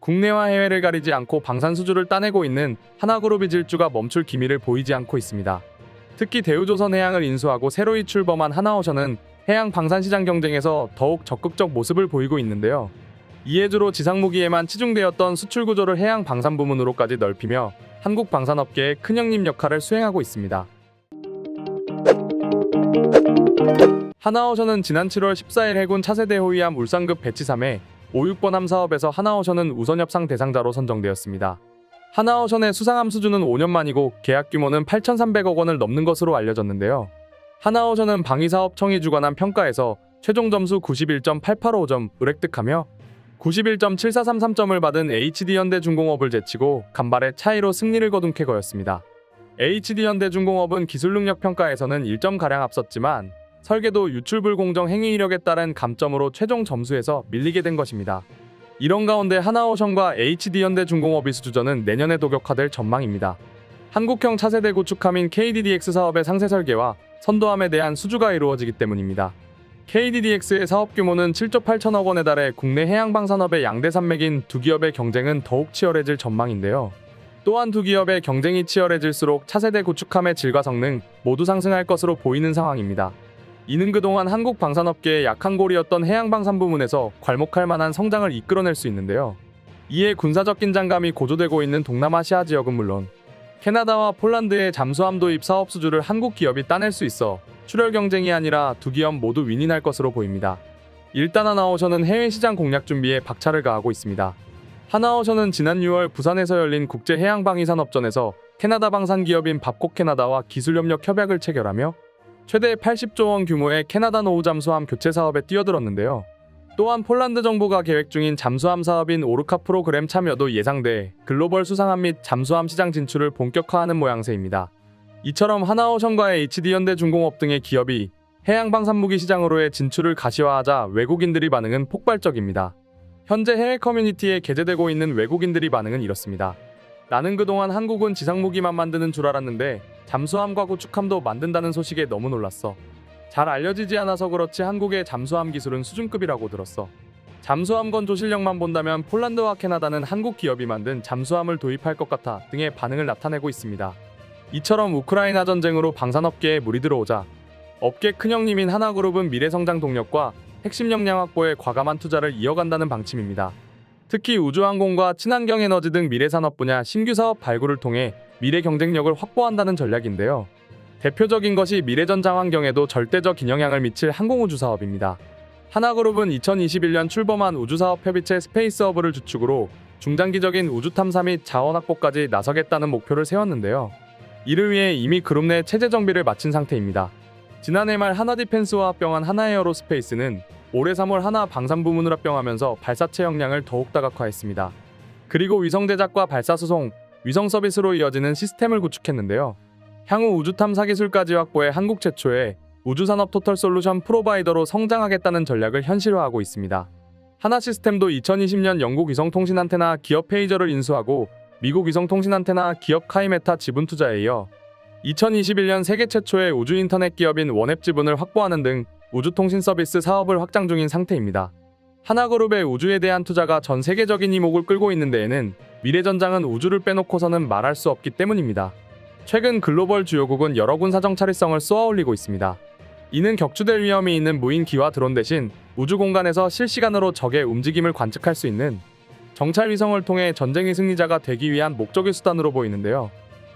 국내와 해외를 가리지 않고 방산 수주를 따내고 있는 하나그룹의 질주가 멈출 기미를 보이지 않고 있습니다. 특히 대우조선해양을 인수하고 새로이 출범한 하나오션은 해양 방산시장 경쟁에서 더욱 적극적 모습을 보이고 있는데요. 이에 주로 지상무기에만 치중되었던 수출 구조를 해양 방산 부문으로까지 넓히며 한국 방산업계의 큰형님 역할을 수행하고 있습니다. 하나오션은 지난 7월 14일 해군 차세대 호위함 울산급 배치 3회 56번 함사업에서 하나오션은 우선협상 대상자로 선정되었습니다. 하나오션의 수상함 수주는 5년 만이고 계약 규모는 8,300억 원을 넘는 것으로 알려졌는데요. 하나오션은 방위사업 청이 주관한 평가에서 최종 점수 91.885점을 획득하며 91.7433점을 받은 HD현대중공업을 제치고 간발의 차이로 승리를 거둔 쾌거였습니다. HD현대중공업은 기술능력 평가에서는 1점가량 앞섰지만 설계도 유출불 공정 행위 이력에 따른 감점으로 최종 점수에서 밀리게 된 것입니다. 이런 가운데 하나오션과 HD현대중공업의 수주전은 내년에 도격화될 전망입니다. 한국형 차세대 구축함인 KDDX 사업의 상세 설계와 선도함에 대한 수주가 이루어지기 때문입니다. KDDX의 사업 규모는 7조 8천억 원에 달해 국내 해양방산업의 양대 산맥인 두 기업의 경쟁은 더욱 치열해질 전망인데요. 또한 두 기업의 경쟁이 치열해질수록 차세대 구축함의 질과 성능 모두 상승할 것으로 보이는 상황입니다. 이는 그동안 한국 방산업계의 약한 골이었던 해양방산 부문에서 괄목할 만한 성장을 이끌어낼 수 있는데요. 이에 군사적 긴장감이 고조되고 있는 동남아시아 지역은 물론 캐나다와 폴란드의 잠수함 도입 사업 수주를 한국 기업이 따낼 수 있어 출혈 경쟁이 아니라 두 기업 모두 윈윈할 것으로 보입니다. 일단 하나오션은 해외 시장 공략 준비에 박차를 가하고 있습니다. 하나오션은 지난 6월 부산에서 열린 국제해양방위산업전에서 캐나다 방산기업인 밥콕 캐나다와 기술협력 협약을 체결하며 최대 80조 원 규모의 캐나다 노후 잠수함 교체 사업에 뛰어들었는데요. 또한 폴란드 정부가 계획 중인 잠수함 사업인 오르카 프로그램 참여도 예상돼 글로벌 수상함 및 잠수함 시장 진출을 본격화하는 모양새입니다. 이처럼 하나오션과 HD현대중공업 등의 기업이 해양방산무기 시장으로의 진출을 가시화하자 외국인들의 반응은 폭발적입니다. 현재 해외 커뮤니티에 게재되고 있는 외국인들의 반응은 이렇습니다. 나는 그동안 한국은 지상무기만 만드는 줄 알았는데 잠수함과 구축함도 만든다는 소식에 너무 놀랐어. 잘 알려지지 않아서 그렇지 한국의 잠수함 기술은 수준급이라고 들었어. 잠수함 건조 실력만 본다면 폴란드와 캐나다는 한국 기업이 만든 잠수함을 도입할 것 같아 등의 반응을 나타내고 있습니다. 이처럼 우크라이나 전쟁으로 방산업계에 물이 들어오자 업계 큰형님인 하나그룹은 미래성장 동력과 핵심 역량 확보에 과감한 투자를 이어간다는 방침입니다. 특히 우주항공과 친환경 에너지 등 미래산업 분야 신규 사업 발굴을 통해 미래 경쟁력을 확보한다는 전략인데요. 대표적인 것이 미래전장 환경에도 절대적 영향을 미칠 항공우주 사업입니다. 하나그룹은 2021년 출범한 우주사업 협의체 스페이스허브를 주축으로 중장기적인 우주 탐사 및 자원 확보까지 나서겠다는 목표를 세웠는데요. 이를 위해 이미 그룹 내 체제 정비를 마친 상태입니다. 지난해 말 하나디펜스와 합병한 하나에어로스페이스는 올해 3월 하나 방산부문을 합병하면서 발사체 역량을 더욱 다각화했습니다. 그리고 위성 제작과 발사 수송, 위성 서비스로 이어지는 시스템을 구축했는데요. 향후 우주 탐사 기술까지 확보해 한국 최초의 우주산업 토털 솔루션 프로바이더로 성장하겠다는 전략을 현실화하고 있습니다. 하나시스템도 2020년 영국 위성통신 안테나 기업 페이저를 인수하고 미국 위성통신 안테나 기업 카이메타 지분 투자에 이어 2021년 세계 최초의 우주 인터넷 기업인 원앱 지분을 확보하는 등 우주통신 서비스 사업을 확장 중인 상태입니다. 하나그룹의 우주에 대한 투자가 전 세계적인 이목을 끌고 있는 데에는 미래전장은 우주를 빼놓고서는 말할 수 없기 때문입니다. 최근 글로벌 주요국은 여러 군 사정차리성을 쏘아올리고 있습니다. 이는 격추될 위험이 있는 무인 기와 드론 대신 우주 공간에서 실시간으로 적의 움직임을 관측할 수 있는 정찰 위성을 통해 전쟁의 승리자가 되기 위한 목적의 수단으로 보이는데요.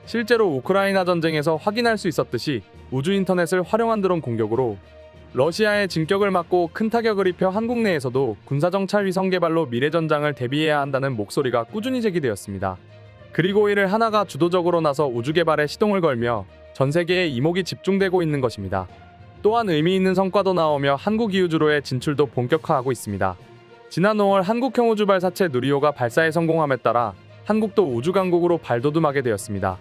실제로 우크라이나 전쟁에서 확인할 수 있었듯이 우주 인터넷을 활용한 드론 공격으로 러시아의 진격을 막고 큰 타격을 입혀 한국 내에서도 군사정찰 위성 개발로 미래전장을 대비해야 한다는 목소리가 꾸준히 제기되었습니다. 그리고 이를 하나가 주도적으로 나서 우주 개발에 시동을 걸며 전 세계에 이목이 집중되고 있는 것입니다. 또한 의미 있는 성과도 나오며 한국 이우주로의 진출도 본격화하고 있습니다. 지난 5월 한국형 우주 발사체 누리호가 발사에 성공함에 따라 한국도 우주 강국으로 발돋움하게 되었습니다.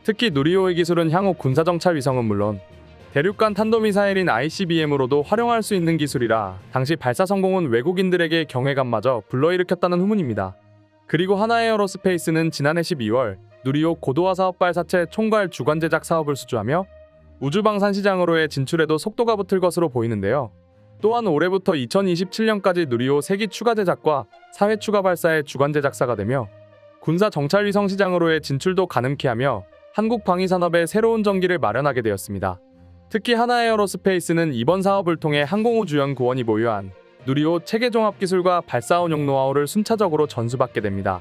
특히 누리호의 기술은 향후 군사정찰 위성은 물론 대륙간 탄도미사일인 ICBM으로도 활용할 수 있는 기술이라 당시 발사 성공은 외국인들에게 경외감마저 불러일으켰다는 후문입니다. 그리고 하나에어로스페이스는 지난해 12월 누리호 고도화 사업 발사체 총괄 주관 제작 사업을 수주하며 우주방산 시장으로의 진출에도 속도가 붙을 것으로 보이는데요. 또한 올해부터 2027년까지 누리호 3기 추가 제작과 4회 추가 발사의 주관 제작사가 되며 군사 정찰 위성 시장으로의 진출도 가능케 하며 한국 방위 산업에 새로운 전기를 마련하게 되었습니다. 특히 하나에어로스페이스는 이번 사업을 통해 항공우주연구원이 보유한 누리호 체계 종합 기술과 발사 운용 노하우를 순차적으로 전수받게 됩니다.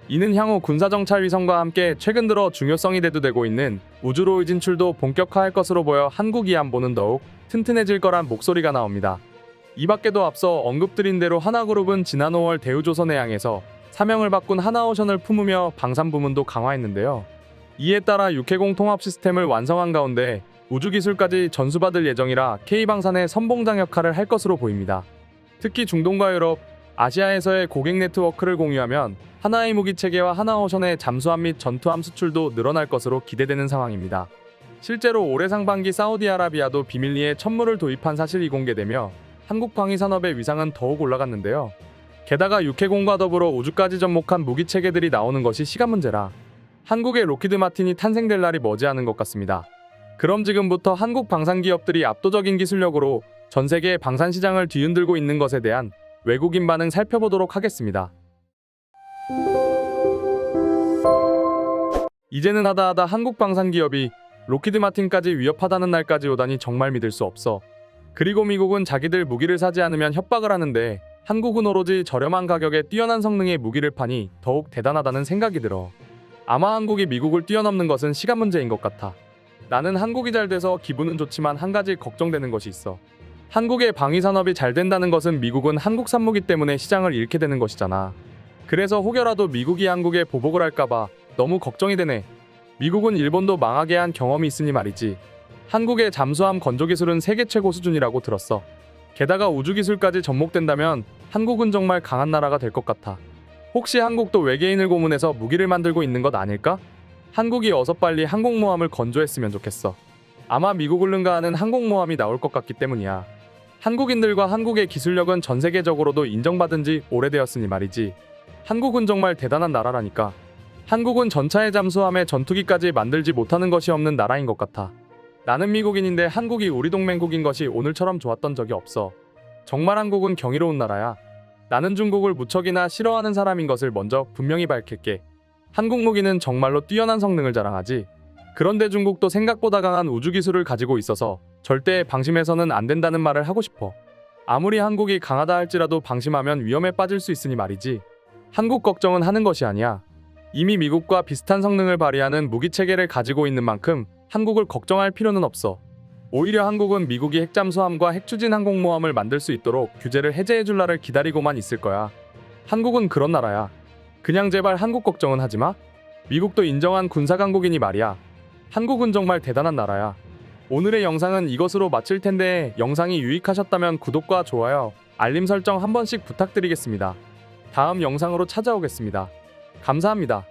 이는 향후 군사 정찰 위성과 함께 최근 들어 중요성이 대두되고 있는 우주로의 진출도 본격화할 것으로 보여 한국이 안보는 더욱 튼튼해질 거란 목소리가 나옵니다. 이 밖에도 앞서 언급드린 대로 하나그룹은 지난 5월 대우조선해 양에서 사명을 바꾼 하나오션을 품으며 방산 부문도 강화했는데요. 이에 따라 육해공 통합 시스템을 완성한 가운데 우주기술까지 전수받을 예정이라 K방산의 선봉장 역할을 할 것으로 보입니다. 특히 중동과 유럽, 아시아에서의 고객 네트워크를 공유하면 하나의 무기체계와 하나오션의 잠수함 및 전투함 수출도 늘어날 것으로 기대되는 상황입니다. 실제로 올해 상반기 사우디아라비아도 비밀리에 천무를 도입한 사실이 공개되며 한국 방위산업의 위상은 더욱 올라갔는데요. 게다가 육해공과 더불어 우주까지 접목한 무기체계들이 나오는 것이 시간 문제라 한국의 로키드 마틴이 탄생될 날이 머지않은 것 같습니다. 그럼 지금부터 한국 방산기업들이 압도적인 기술력으로 전 세계의 방산 시장을 뒤흔들고 있는 것에 대한 외국인 반응 살펴보도록 하겠습니다. 이제는 하다하다 한국 방산기업이 로키드 마틴까지 위협하다는 날까지 오다니 정말 믿을 수 없어. 그리고 미국은 자기들 무기를 사지 않으면 협박을 하는데 한국은 오로지 저렴한 가격에 뛰어난 성능의 무기를 파니 더욱 대단하다는 생각이 들어. 아마 한국이 미국을 뛰어넘는 것은 시간 문제인 것 같아. 나는 한국이 잘 돼서 기분은 좋지만 한 가지 걱정되는 것이 있어. 한국의 방위산업이 잘 된다는 것은 미국은 한국산 무기 때문에 시장을 잃게 되는 것이잖아. 그래서 혹여라도 미국이 한국에 보복을 할까봐 너무 걱정이 되네. 미국은 일본도 망하게 한 경험이 있으니 말이지. 한국의 잠수함 건조기술은 세계 최고 수준이라고 들었어. 게다가 우주기술까지 접목된다면 한국은 정말 강한 나라가 될 것 같아. 혹시 한국도 외계인을 고문해서 무기를 만들고 있는 것 아닐까? 한국이 어서 빨리 항공모함을 건조했으면 좋겠어. 아마 미국을 능가하는 항공모함이 나올 것 같기 때문이야. 한국인들과 한국의 기술력은 전 세계적으로도 인정받은 지 오래되었으니 말이지. 한국은 정말 대단한 나라라니까. 한국은 전차의 잠수함에 전투기까지 만들지 못하는 것이 없는 나라인 것 같아. 나는 미국인인데 한국이 우리 동맹국인 것이 오늘처럼 좋았던 적이 없어. 정말 한국은 경이로운 나라야. 나는 중국을 무척이나 싫어하는 사람인 것을 먼저 분명히 밝힐게. 한국 무기는 정말로 뛰어난 성능을 자랑하지. 그런데 중국도 생각보다 강한 우주기술을 가지고 있어서 절대 방심해서는 안 된다는 말을 하고 싶어. 아무리 한국이 강하다 할지라도 방심하면 위험에 빠질 수 있으니 말이지. 한국 걱정은 하는 것이 아니야. 이미 미국과 비슷한 성능을 발휘하는 무기체계를 가지고 있는 만큼 한국을 걱정할 필요는 없어. 오히려 한국은 미국이 핵잠수함과 핵추진 항공모함을 만들 수 있도록 규제를 해제해줄 날을 기다리고만 있을 거야. 한국은 그런 나라야. 그냥 제발 한국 걱정은 하지마. 미국도 인정한 군사강국이니 말이야. 한국은 정말 대단한 나라야. 오늘의 영상은 이것으로 마칠 텐데 영상이 유익하셨다면 구독과 좋아요, 알림 설정 한 번씩 부탁드리겠습니다. 다음 영상으로 찾아오겠습니다. 감사합니다.